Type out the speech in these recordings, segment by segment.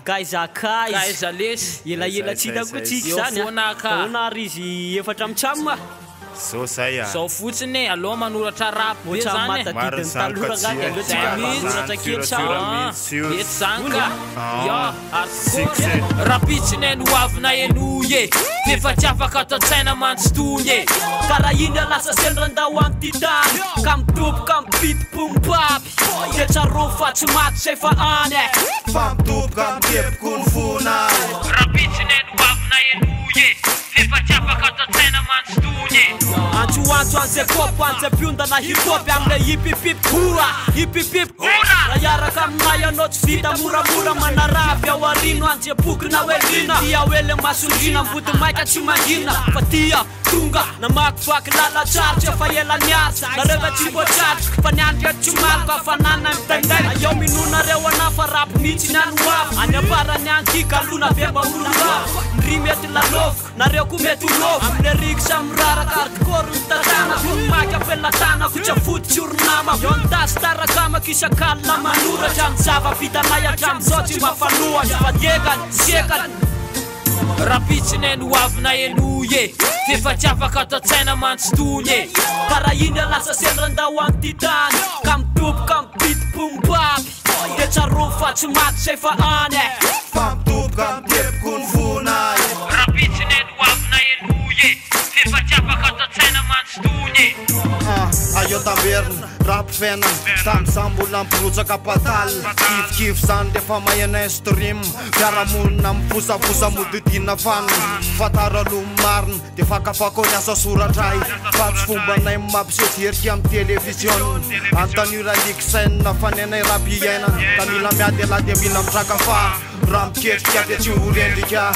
kaiza kaiza lesy ela tsy hitako tsika zany fonaka ary izy efatra am'tramo zao fotsiny aloha manoratra rap be zany manoratra kely eto zanka ya arsikory rapitsiny no avina enoye efa tsy afaka atao tsaina mantsotony karaha iny lasa sendran-dao amin'ny titany ka mitoboka mipiti-pombapy de tsaro fa tsy maty zay fa any fa mitoboka miteboko ny fona rapitsiny no avina enoye efa tsy afaka atao tsaina mantsotony antsoantso an'izay kopo an'izay mpiondana hip-hop am'le hipipip hora hipipip raha iaraka aminay anao tsy vita moramora manaravy ao arino anjepoky na oelina tia oele masondrina mbody maika tsy mangina fa tia tonga na makivaky lalatsarotsy efa elany arsa nareo tsy voatratrika fa niandry tsy maloko afanana mitainday eo minonareo ana fa rapy mihitsy ny any hoavy any aparany ankika alona be mba olorava ndry mety lalovoka nareo ko mety olovo amile riky samyraraka hardcore ny tatana vomaky ampelatana kotsy afototsy oronama eo ntasy tarakamaka isakalina manoratra ny zava vitanay atramizao tsy mafanohatra fa diekany sekany rapitsiny no avina enoye efa tsy afaka atao tsaina mantsotony karaha iny lasa sendran-dao amin'ny titany ka mitoboka mipiti-pombapy de tsaro fa tsy maty zay fa any fa mitoboka miteboko ny fona rapitsiny no avina enoye efa tsy afaka atao tsaina mantsotony ayo tamberina rapifena tam'izany mbola mipirotsaka pataly kifikify zany defa mahay stream fiarahamonina miposaposa modidina fany fataraloha marina de fakafako ny asa soratray fa tsy fombanay mampiseterika amin'ny télévision antanura liksaina fanenay rap iaina da mila miady ala de mila mitraka fa raha miketrika de tsy horendrika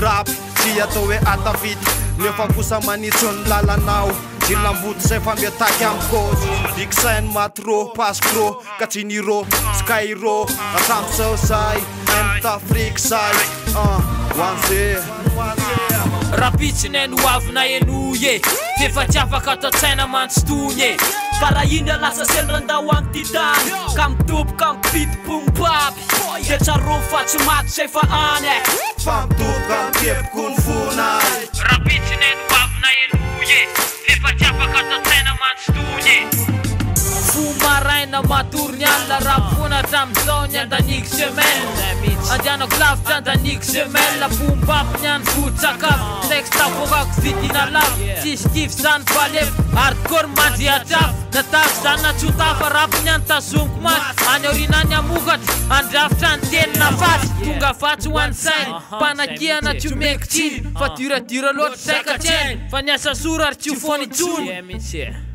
rap tsy atao hoe atavity nefa kosa manitsy ny lalanao jilamboty zay fa miataky am'kozy liksainy matro paskro katsiniro skyro atramizao zay emtafrik zay hoanze rapitsiny no avina enoye efa tsy afaka atao tsaina mantsotony karaha iny lasa sendran-dao amin'ny titany ka mitoboka mipiti-pombapy de tsaro fa tsy maty zay fa any fa mitoboka miteboko ny fona rapitsiny no avina enoye efa tsy afaka atao tsaina mantsotony fomaraina matorony alla rap fona hatramizao ny andaniky semaine andianako lavitra andaniky semaine fombapy ny any fotsakafo textavokako vidina lafo tsisy kivy zany falefo hardcore mandriatrafo natavy zany natsotafa rapy ny any tazoniko maty any aorinany amokatra andrafitra ny telina fasy tonga fatsy ho any sainy mpanakiana tsy omekitsiny fa duradura loatra saikatseny fa niasa sora ary tsy ho fony tsony